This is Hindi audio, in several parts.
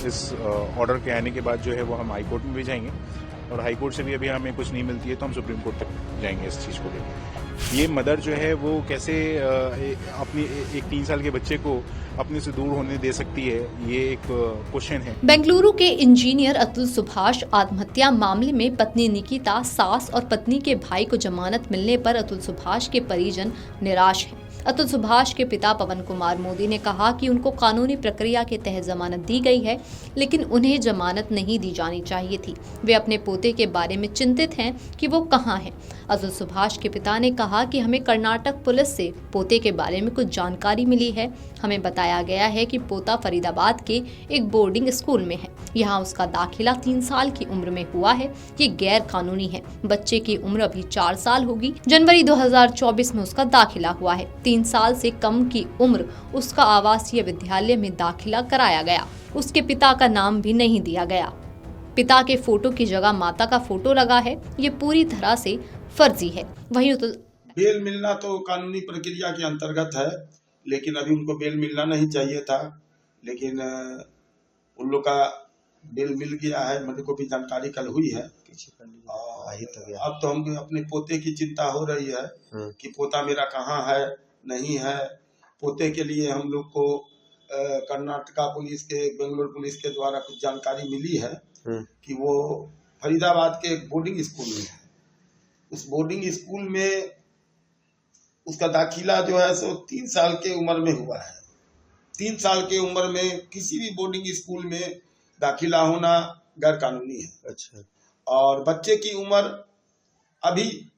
इस ऑर्डर के आने के बाद जो है वो हम हाई कोर्ट में भी जाएंगे और हाई कोर्ट से भी अभी हमें कुछ नहीं मिलती है तो हम सुप्रीम कोर्ट तक जाएंगे इस चीज़ को लेकर। ये मदर जो है वो कैसे अपनी एक 3 साल के बच्चे को अपने से दूर होने दे सकती है, ये एक क्वेश्चन है। बेंगलुरु के इंजीनियर अतुल सुभाष आत्महत्या मामले में पत्नी निकिता, सास और पत्नी के भाई को जमानत मिलने पर अतुल सुभाष के परिजन निराश हैं। अतुल सुभाष के पिता पवन कुमार मोदी ने कहा कि उनको कानूनी प्रक्रिया के तहत जमानत दी गई है, लेकिन उन्हें जमानत नहीं दी जानी चाहिए थी। वे अपने पोते के बारे में चिंतित हैं कि वो कहाँ है। अतुल सुभाष के पिता ने कहा कि हमें कर्नाटक पुलिस से पोते के बारे में कुछ जानकारी मिली है। हमें बताया गया है कि पोता फरीदाबाद के एक बोर्डिंग स्कूल में है। यहाँ उसका दाखिला 3 साल की उम्र में हुआ है। ये गैर कानूनी है। बच्चे की उम्र अभी 4 साल होगी। जनवरी 2024 में उसका दाखिला हुआ है। 3 साल से कम की उम्र उसका आवासीय विद्यालय में दाखिला कराया गया। उसके पिता का नाम भी नहीं दिया गया। पिता के फोटो की जगह माता का फोटो लगा है। ये पूरी तरह से फर्जी है। वहीं बेल मिलना तो कानूनी प्रक्रिया के अंतर्गत है, लेकिन अभी उनको बेल मिलना नहीं चाहिए था, लेकिन उन लोग का बेल मिल गया है। मेरे को भी जानकारी कल हुई है। अब तो हम अपने पोते की चिंता हो रही है कि पोता मेरा कहाँ है, नहीं है। पोते के लिए हम लोग को कर्नाटका पुलिस के, बेंगलुरु पुलिस के द्वारा कुछ जानकारी मिली है कि वो फरीदाबाद के एक बोर्डिंग स्कूल में है। उस बोर्डिंग स्कूल में उसका दाखिला जो है सो 3 साल के उम्र में हुआ है। 3 साल के उम्र में किसी भी बोर्डिंग स्कूल में दाखिला होना गैर कानूनी है। अच्छा। और बच्चे की उम्र अभी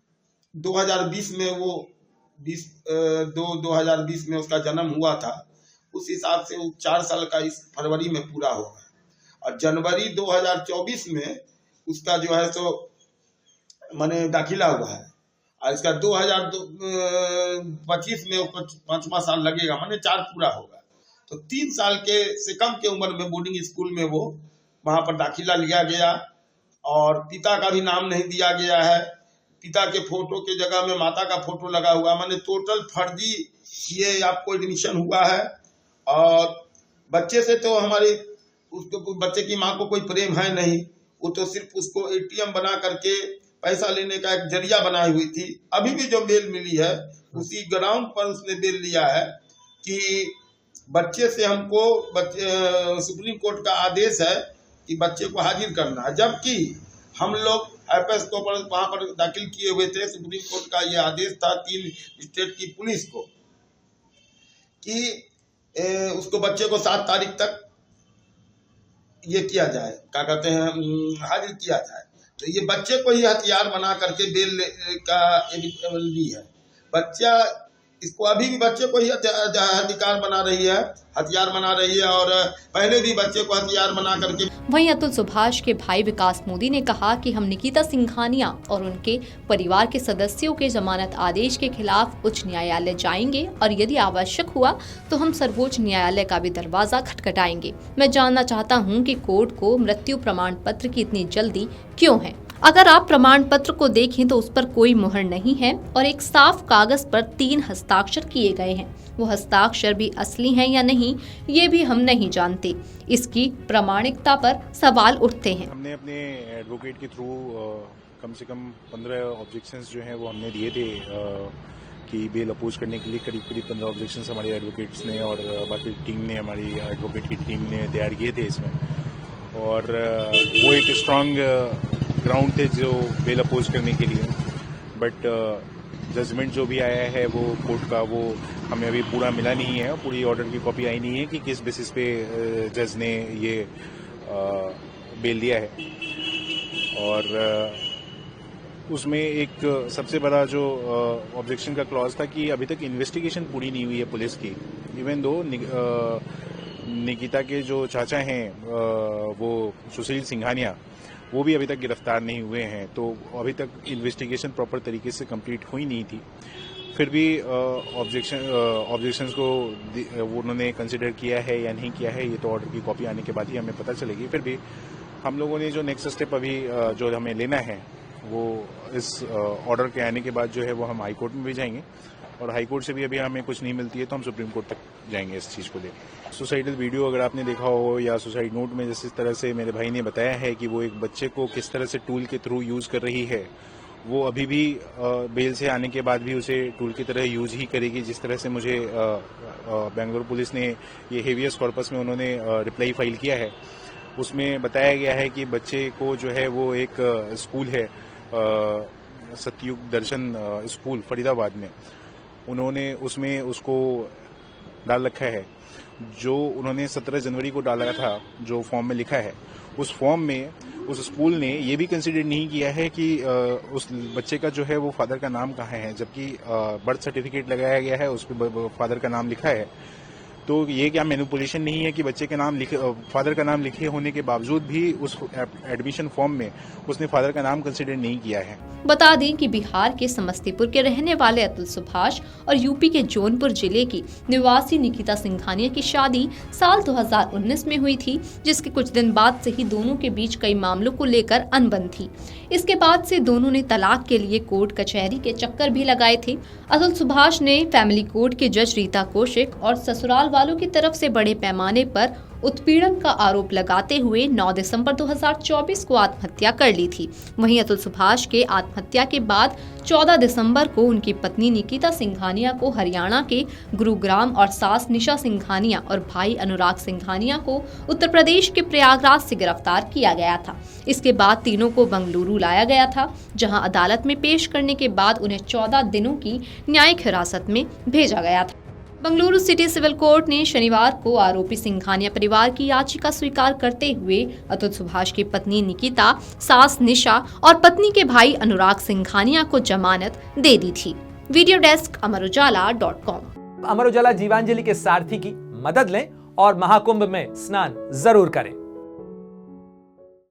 2020 में वो 2020 में उसका जन्म हुआ था। उस हिसाब से वो 4 साल का इस फरवरी में पूरा होगा और जनवरी 2024 में उसका जो है सो माने दाखिला हुआ है और इसका 2025 में 5वां साल लगेगा, माने 4 पूरा होगा। तो 3 साल के से कम के उम्र में बोर्डिंग स्कूल में वो वहां पर दाखिला लिया गया और पिता का भी नाम नहीं दिया गया है। पिता के फोटो के जगह में माता का फोटो लगा हुआ, माने टोटल फर्जी ये आपको एडमिशन हुआ है। और बच्चे से तो हमारी उसको बच्चे की माँ को कोई प्रेम है नहीं, वो तो सिर्फ उसको ATM बना करके पैसा लेने का एक जरिया बनाई हुई थी। अभी भी जो बेल मिली है उसी ग्राउंड पर उसने बेल लिया है कि बच्चे से हमको सुप्रीम कोर्ट का आदेश है कि बच्चे को हाजिर करना है, जबकि हम लोग एफएस को वहां पर दाखिल किए हुए थे। सुप्रीम कोर्ट का ये आदेश था 3 स्टेट की पुलिस को कि उसको बच्चे को 7 तारीख तक ये किया जाए, क्या कहते हैं, हाजिर किया जाए। तो ये बच्चे को ही हथियार बना करके बेल का ली है। बच्चा इसको अभी भी बच्चे को ही अधिकार बना रही है, हथियार बना रही है और पहले भी बच्चे को हथियार बना करके। वहीं अतुल सुभाष के भाई विकास मोदी ने कहा कि हम निकिता सिंघानिया और उनके परिवार के सदस्यों के जमानत आदेश के खिलाफ उच्च न्यायालय जाएंगे और यदि आवश्यक हुआ तो हम सर्वोच्च न्यायालय का भी दरवाजा खटखटाएंगे। मैं जानना चाहता हूं कि कोर्ट को मृत्यु प्रमाण पत्र की इतनी जल्दी क्यों है। अगर आप प्रमाण पत्र को देखें तो उस पर कोई मुहर नहीं है और एक साफ कागज पर 3 हस्ताक्षर किए गए हैं। वो हस्ताक्षर भी असली हैं या नहीं ये भी हम नहीं जानते। इसकी प्रामाणिकता पर सवाल उठते हैं। हमने अपने एडवोकेट के थ्रू कम से कम 15 ऑब्जेक्शंस जो हैं वो हमने दिए थे कि बेल अपोज करने के लिए। करीब 15 ऑब्जेक्शंस हमारे एडवोकेट्स ने और बाकी टीम ने, हमारी एडवोकेट की टीम ने तैयार किए थे इसमें। और वो एक स्ट्रांग ग्राउंड थे जो बेल अपोज करने के लिए। बट जजमेंट जो भी आया है वो कोर्ट का, वो हमें अभी पूरा मिला नहीं है, पूरी ऑर्डर की कॉपी आई नहीं है कि किस बेसिस पे जज ने ये बेल दिया है। और उसमें एक सबसे बड़ा जो ऑब्जेक्शन का क्लॉज था कि अभी तक इन्वेस्टिगेशन पूरी नहीं हुई है पुलिस की। इवन दो निकिता के जो चाचा हैं वो सुशील सिंघानिया, वो भी अभी तक गिरफ्तार नहीं हुए हैं। तो अभी तक इन्वेस्टिगेशन प्रॉपर तरीके से कंप्लीट हुई नहीं थी। फिर भी ऑब्जेक्शंस को उन्होंने कंसिडर किया है या नहीं किया है ये तो ऑर्डर की कॉपी आने के बाद ही हमें पता चलेगी। फिर भी हम लोगों ने जो नेक्स्ट स्टेप अभी जो हमें लेना है वो इस ऑर्डर के आने के बाद जो है वो हम हाई कोर्ट में भी जाएंगे और हाई कोर्ट से भी अभी हमें कुछ नहीं मिलती है तो हम सुप्रीम कोर्ट तक जाएंगे इस चीज़ को लेकर। सुसाइडल वीडियो अगर आपने देखा हो या सुसाइड नोट में जिस तरह से मेरे भाई ने बताया है कि वो एक बच्चे को किस तरह से टूल के थ्रू यूज़ कर रही है, वो अभी भी बेल से आने के बाद भी उसे टूल की तरह यूज ही करेगी। जिस तरह से मुझे बेंगलुरु पुलिस ने ये हेवियस कॉर्पस में उन्होंने रिप्लाई फाइल किया है, उसमें बताया गया है कि बच्चे को जो है वो एक स्कूल है सतयुग दर्शन स्कूल फरीदाबाद में, उन्होंने उसमें उसको डाल रखा है। जो उन्होंने 17 जनवरी को डाला था, जो फॉर्म में लिखा है, उस फॉर्म में उस स्कूल ने ये भी कंसीडर नहीं किया है कि उस बच्चे का जो है वो फादर का नाम कहाँ है, जबकि बर्थ सर्टिफिकेट लगाया गया है, उस पर फादर का नाम लिखा है। तो ये क्या मैनिपुलेशन नहीं है कि बच्चे के नाम लिखे, फादर का नाम लिखे होने के बावजूद भी उस एडमिशन फॉर्म में उसने फादर का नाम कंसीडर नहीं किया है। बता दें कि बिहार के समस्तीपुर के रहने वाले अतुल सुभाष और यूपी के जौनपुर जिले की निवासी निकिता सिंघानिया की शादी साल 2019 में हुई थी, जिसके कुछ दिन बाद से ही दोनों के बीच कई मामलों को लेकर अनबन थी। इसके बाद से दोनों ने तलाक के लिए कोर्ट कचहरी के चक्कर भी लगाए थे। अतुल सुभाष ने फैमिली कोर्ट के जज रीता कौशिक और ससुराल वालों की तरफ से बड़े पैमाने पर उत्पीड़न का आरोप लगाते हुए 9 दिसंबर 2024 को आत्महत्या कर ली थी। वहीं अतुल सुभाष के आत्महत्या के बाद 14 दिसंबर को उनकी पत्नी निकिता सिंघानिया को हरियाणा के गुरुग्राम और सास निशा सिंघानिया और भाई अनुराग सिंघानिया को उत्तर प्रदेश के प्रयागराज से गिरफ्तार किया गया था। इसके बाद तीनों को बंगलुरु लाया गया था, जहां अदालत में पेश करने के बाद उन्हें 14 दिनों की न्यायिक हिरासत में भेजा गया था। बंगलुरु सिटी सिविल कोर्ट ने शनिवार को आरोपी सिंघानिया परिवार की याचिका स्वीकार करते हुए अतुल सुभाष की पत्नी निकिता, सास निशा और पत्नी के भाई अनुराग सिंघानिया को जमानत दे दी थी। Video desk amarujala.com। Amar Ujala Jeevanjali के सारथी की मदद लें और महाकुंभ में स्नान जरूर करें।